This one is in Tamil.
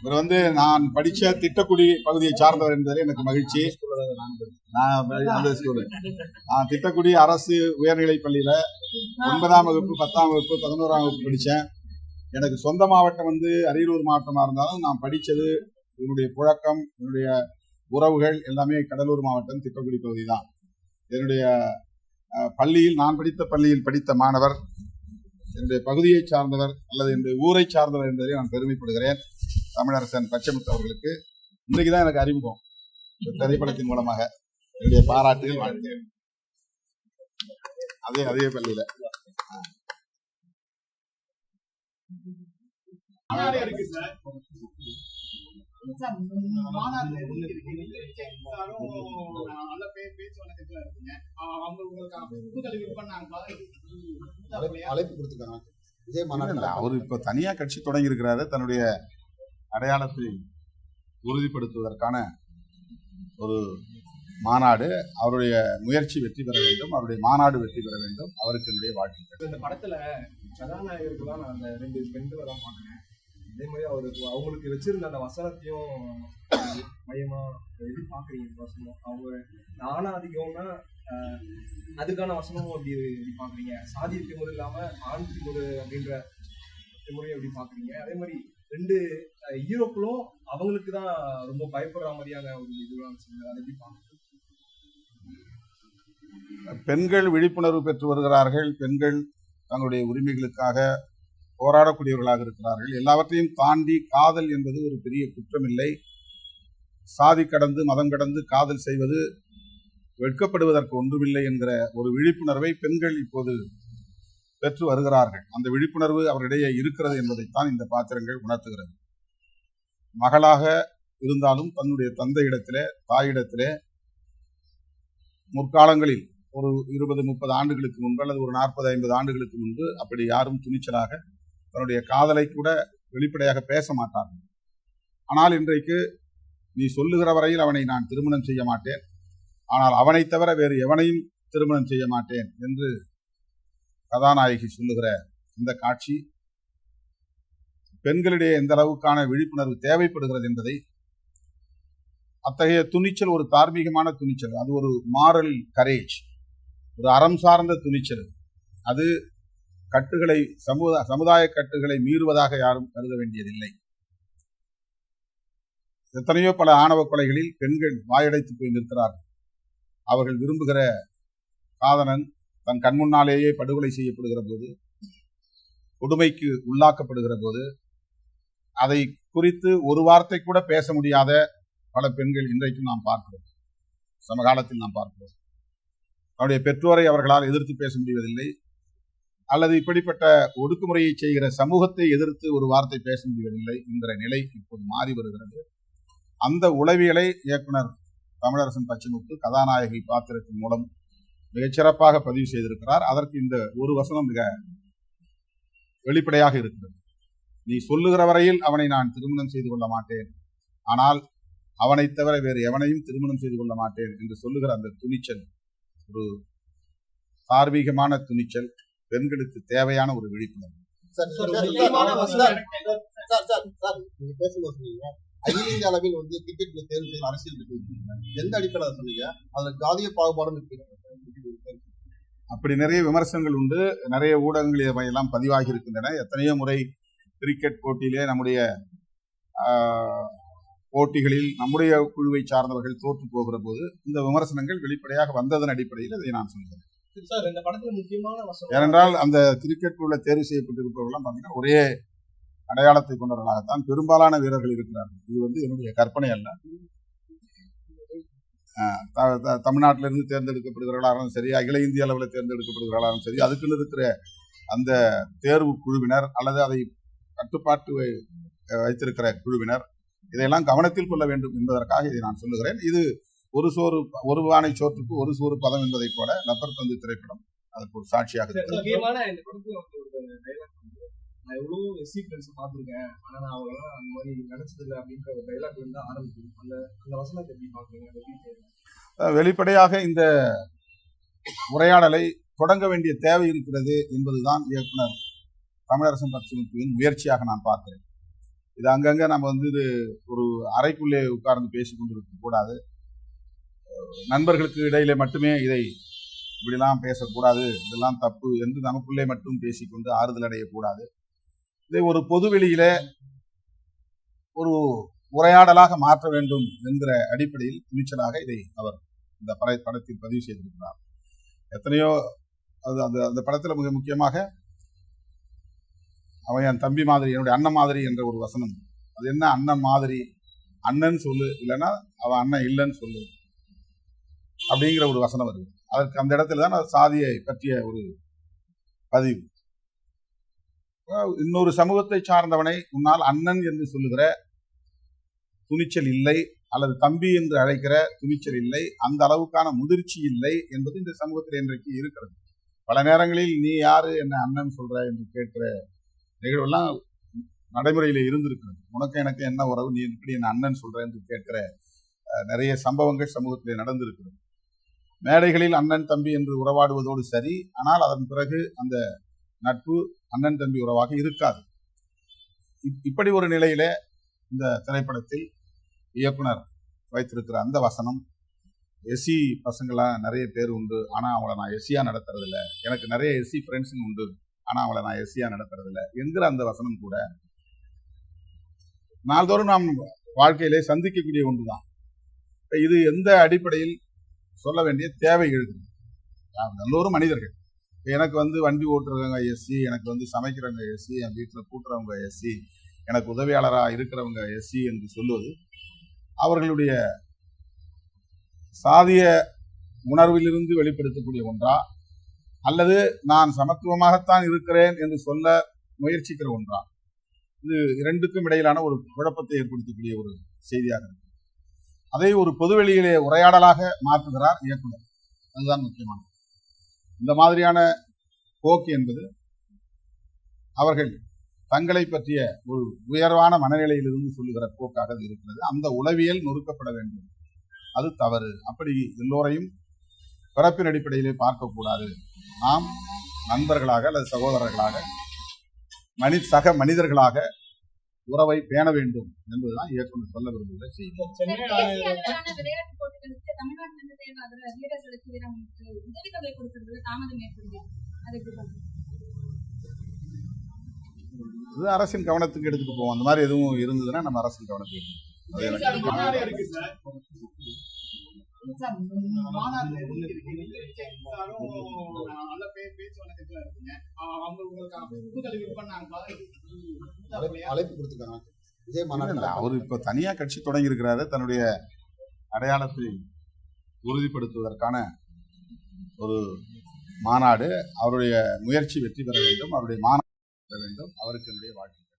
இவர் நான் படித்த திட்டக்குடி பகுதியை சார்ந்தவர் என்பதில் எனக்கு மகிழ்ச்சி. நான் திட்டக்குடி அரசு உயர்நிலைப் பள்ளியில் 9ஆம் வகுப்பு 10ஆம் வகுப்பு 11ஆம் வகுப்பு படித்தேன். எனக்கு சொந்த மாவட்டம் அரியலூர் மாவட்டமாக இருந்தாலும் நான் படித்தது என்னுடைய புழக்கம் என்னுடைய உறவுகள் எல்லாமே கடலூர் மாவட்டம் திட்டக்குடி பகுதி தான். என்னுடைய பள்ளியில் நான் படித்த பள்ளியில் படித்த மாணவர் என்னுடைய பகுதியை சார்ந்தவர் அல்லது என்னுடைய ஊரை சார்ந்தவர் என்பதை நான் பெருமைப்படுகிறேன். தமிழரசன் பச்சைமுத்து அவர்களுக்கு இன்றைக்குதான் எனக்கு அறிமுகம். இந்த திரைப்படத்தின் மூலமாக என்னுடைய பாராட்டுகள் வாழ்த்தேன். அதே பள்ளியில அழைப்பு கொடுத்துருக்காங்க. அவர் இப்ப தனியா கட்சி தொடங்கி இருக்கிறாரு. தன்னுடைய அடையாளத்தை உறுதிப்படுத்துவதற்கான ஒரு மாநாடு. அவருடைய முயற்சி வெற்றி பெற வேண்டும், அவருடைய மாநாடு வெற்றி பெற வேண்டும். அவருக்கு என்னுடைய வாழ்த்துக்கள். இந்த படத்துல கதாநாயகருக்கு தான் நான் அந்த 2 பெண்களை தான் பார்க்கிறேன். அதே மாதிரி அவங்களுக்கு வச்சிருந்த அந்த வசனத்தையும் மையமா எப்படி பாக்குறீங்க? வசனம் அவங்க நானா அதிகம்னா அதுக்கான வசனமும் எப்படி பாக்குறீங்க? சாதி திமுறை இல்லாம ஆண் திமுறை அப்படின்ற திமுறையும் எப்படி பாக்குறீங்க? அதே மாதிரி 2 ஹீரோக்களும் அவங்களுக்கு தான் ரொம்ப பயப்படுற மாதிரியான ஒரு இதுவாக அதை எப்படி பாக்குறீங்க? பெண்கள் விழிப்புணர்வு பெற்று வருகிறார்கள். பெண்கள் தங்களுடைய உரிமைகளுக்காக போராடக்கூடியவர்களாக இருக்கிறார்கள். எல்லாவற்றையும் தாண்டி காதல் என்பது ஒரு பெரிய குற்றம் இல்லை. சாதி கடந்து மதம் கடந்து காதல் செய்வது வெட்கப்படுவதற்கு ஒன்றுமில்லை என்கிற ஒரு விழிப்புணர்வை பெண்கள் இப்போது பெற்று வருகிறார்கள். அந்த விழிப்புணர்வு அவரிடையே இருக்கிறது என்பதைத்தான் இந்த பாத்திரங்கள் உணர்த்துகிறது. மகளாக இருந்தாலும் தன்னுடைய தந்தையிடத்திலே தாயிடத்திலே முற்காலங்களில் ஒரு 20-30 ஆண்டுகளுக்கு முன்பு அல்லது ஒரு 40-50 ஆண்டுகளுக்கு முன்பு அப்படி யாரும் துணிச்சலாக தன்னுடைய காதலை கூட வெளிப்படையாக பேச மாட்டார்கள். ஆனால் இன்றைக்கு நீ சொல்லுகிற வரையில் அவனை நான் திருமணம் செய்ய மாட்டேன், ஆனால் அவனை தவிர வேறு எவனையும் திருமணம் செய்ய மாட்டேன் என்று கதாநாயகி சொல்லுகிற இந்த காட்சி பெண்களிடையே எந்த அளவுக்கான விழிப்புணர்வு தேவைப்படுகிறது என்பதை, அத்தகைய துணிச்சல் ஒரு தார்மீகமான துணிச்சல், அது ஒரு மாரல் கரேஜ், ஒரு அறம் சார்ந்த துணிச்சல். அது கட்டுகளை சமுதாய கட்டுகளை மீறுவதாக யாரும் கருத வேண்டியதில்லை. எத்தனையோ பல ஆணவ கொலைகளில் பெண்கள் வாயடைத்து போய் நிற்கிறார்கள். அவர்கள் விரும்புகிற காதலன் தன் கண்முன்னாலேயே படுகொலை செய்யப்படுகிற போது, கொடுமைக்கு உள்ளாக்கப்படுகிற போது அதை குறித்து ஒரு வார்த்தை கூட பேச முடியாத பல பெண்கள் இன்றைக்கும் நாம் பார்க்கிறோம், சமகாலத்தில் நாம் பார்க்கிறோம். அவருடைய பெற்றோரை அவர்களால் எதிர்த்து பேச முடிவதில்லை, அல்லது இப்படிப்பட்ட ஒடுக்குமுறையை செய்கிற சமூகத்தை எதிர்த்து ஒரு வார்த்தை பேச முடிவதில்லை என்கிற நிலை இப்போது மாறி வருகிறது. அந்த உளவியலை இயக்குனர் தமிழரசன் பச்சைமுத்து கதாநாயகி பாத்திரத்தின் மூலம் மிகச்சிறப்பாக பதிவு செய்திருக்கிறார். அதற்கு இந்த ஒரு வசனம் மிக வெளிப்படையாக இருக்கிறது. நீ சொல்லுகிற வரையில் அவனை நான் திருமணம் செய்து கொள்ள மாட்டேன், ஆனால் அவனை தவிர வேறு எவனையும் திருமணம் செய்து கொள்ள மாட்டேன் என்று சொல்லுகிற அந்த துணிச்சல் ஒரு தார்மீகமான துணிச்சல், பெண்களுக்கு தேவையான ஒரு விழிப்புணர்வு. அகில இந்திய அளவில் கிரிக்கெட்ல தேர்வு செய்யும் அரசியல் எந்த அடிப்படையில் சொன்னீங்க? அதுல ஜாதிய பாகுபாடு அப்படி நிறைய விமர்சனங்கள் உண்டு. நிறைய ஊடகங்கள் எல்லாம் பதிவாகி இருக்கின்றன. எத்தனையோ முறை கிரிக்கெட் போட்டியிலே நம்முடைய போட்டிகளில் நம்முடைய குழுவை சார்ந்தவர்கள் தோற்று போகிற போது இந்த விமர்சனங்கள் வெளிப்படையாக வந்ததன் அடிப்படையில் இதை நான் சொல்கிறேன். ஏனென்றால் அந்த கிரிக்கெட் குழுல தேர்வு செய்யப்பட்டிருப்பவர்கள்லாம் பார்த்தீங்கன்னா ஒரே அடையாளத்தை கொண்டவர்களாகத்தான் பெரும்பாலான வீரர்கள் இருக்கிறார்கள். இது என்னுடைய கற்பனை அல்ல. தமிழ்நாட்டிலிருந்து தேர்ந்தெடுக்கப்படுகிறவர்களாலும் சரி, அகில இந்திய அளவில் தேர்ந்தெடுக்கப்படுகிறவர்களாலும் சரி, அதுக்குன்னு இருக்கிற அந்த தேர்வு குழுவினர் அல்லது அதை கட்டுப்பாட்டு வைத்திருக்கிற குழுவினர் இதையெல்லாம் கவனத்தில் கொள்ள வேண்டும் என்பதற்காக இதை நான் சொல்லுகிறேன். இது ஒரு பானை சோற்றுக்கு ஒரு சோறு பதம் என்பதை போல லப்பர் பந்து திரைப்படம் அதற்கு ஒரு சாட்சியாக வெளிப்படையாக இந்த உரையாடலை தொடங்க வேண்டிய தேவை இருக்கிறது என்பதுதான் இயக்குனர் தமிழரசன் பச்சைமுத்துவின் முயற்சியாக நான் பார்க்கிறேன். இது அங்கங்க நம்ம வந்து இது ஒரு அறைக்குள்ளே உட்கார்ந்து பேசிக் கொண்டிருக்க கூடாது. நண்பர்களுக்கு இடையிலே மட்டுமே இதை இப்படிலாம் பேசக்கூடாது, இதெல்லாம் தப்பு என்று நமக்குள்ளே மட்டும் பேசிக்கொண்டு ஆறுதல் அடையக்கூடாது. இதை ஒரு பொதுவெளியிலே ஒரு உரையாடலாக மாற்ற வேண்டும் என்கிற அடிப்படையில் துணிச்சலாக இதை அவர் இந்த படத்தில் பதிவு செய்திருக்கிறார். எத்தனையோ அந்த படத்துல மிக முக்கியமாக அவன் என் தம்பி மாதிரி, என்னுடைய அண்ணன் மாதிரி என்ற ஒரு வசனம். அது என்ன அண்ணன் மாதிரி? அண்ணன் சொல்லு, இல்லைன்னா அவன் அண்ணன் இல்லைன்னு சொல்லு அப்படிங்கிற ஒரு வசனம் வருது. அதற்கு அந்த இடத்துல தான் சாதியை பற்றிய ஒரு பதிவு. இன்னொரு சமூகத்தை சார்ந்தவனை உன்னால் அண்ணன் என்று சொல்லுகிற துணிச்சல் இல்லை, அல்லது தம்பி என்று அழைக்கிற துணிச்சல் இல்லை, அந்த அளவுக்கான முதிர்ச்சி இல்லை என்பது இந்த சமூகத்தில் இன்றைக்கு இருக்கிறது. பல நேரங்களில் நீ யாரு என்ன அண்ணன் சொல்ற என்று கேட்கிற நிகழ்வெல்லாம் நடைமுறையில இருந்திருக்கிறது. உனக்கு எனக்கு என்ன உறவு, நீ எப்படி என்ன அண்ணன் சொல்ற என்று கேட்கிற நிறைய சம்பவங்கள் சமூகத்திலே நடந்திருக்கிறது. மேடைகளில் அண்ணன் தம்பி என்று உறவாடுவதோடு சரி, ஆனால் அதன் பிறகு அந்த நட்பு அண்ணன் தம்பி உறவாக இருக்காது. இப்படி ஒரு நிலையில இந்த திரைப்படத்தில் இயக்குனர் வைத்திருக்கிற அந்த வசனம், எஸ்சி பசங்களாம் நிறைய பேர் உண்டு, ஆனா அவங்கள நான் எஸ்சியா நடத்துறது இல்லை, எனக்கு நிறைய எஸ்சி ஃப்ரெண்ட்ஸுங்க உண்டு, ஆனா அவங்கள நான் எஸ்சியா நடத்துறது இல்லை என்கிற அந்த வசனம் கூட நாள்தோறும் நாம் வாழ்க்கையிலே சந்திக்கக்கூடிய ஒன்றுதான். இது எந்த அடிப்படையில் சொல்ல வேண்டிய தேவை எழுதுது? எல்லோரும் மனிதர்கள். எனக்கு வந்து வண்டி ஓட்டுறவங்க எஸ்சி, எனக்கு வந்து சமைக்கிறவங்க எஸ்சி, என் வீட்டில் கூட்டுறவங்க எஸ்சி, எனக்கு உதவியாளராக இருக்கிறவங்க எஸ்சி என்று சொல்லுவது அவர்களுடைய சாதிய உணர்விலிருந்து வெளிப்படுத்தக்கூடிய ஒன்றா, அல்லது நான் சமத்துவமாகத்தான் இருக்கிறேன் என்று சொல்ல முயற்சிக்கிற ஒன்றா? இது இரண்டுக்கும் இடையிலான ஒரு குழப்பத்தை ஏற்படுத்தக்கூடிய ஒரு செய்தியாக இருக்கு. அதை ஒரு பொதுவெளியிலே உரையாடலாக மாற்றுகிறார் இயக்குனர். அதுதான் முக்கியமானது. இந்த மாதிரியான போக்கு என்பது அவர்கள் தங்களை பற்றிய ஒரு உயர்வான மனநிலையிலிருந்து சொல்லுகிற போக்காக இருக்கிறது. அந்த உளவியல் நொறுக்கப்பட வேண்டும். அது தவறு. அப்படி எல்லோரையும் பிறப்பின் அடிப்படையிலே பார்க்கக்கூடாது. நாம் நண்பர்களாக அல்லது சகோதரர்களாக, சக மனிதர்களாக உறவை பேண வேண்டும் என்பதுதான் இயக்குனர் சொல்ல விரும்புகிற செய்தி. விளையாட்டு போட்டிகளுக்கு தமிழ்நாட்டிலிருந்து தேர்வாகிற வீரர்களுக்கு வீரர்களுக்கு உதவித்தொகை கொடுக்கறதுல தாமதம் ஏற்படுது. இது அரசின் கவனத்துக்கு எடுத்துட்டு போவோம். அந்த மாதிரி எதுவும் இருந்ததுன்னா நம்ம அரசின் கவனத்துக்கு அவர் இப்ப தனியா கட்சி தொடங்கி இருக்கிறாரு. தன்னுடைய அடையாளத்தை உறுதிப்படுத்துவதற்கான ஒரு மாநாடு. அவருடைய முயற்சி வெற்றி பெற வேண்டும், அவருடைய மாநாடு பெற வேண்டும். அவருக்கு என்னுடைய வாழ்க்கை.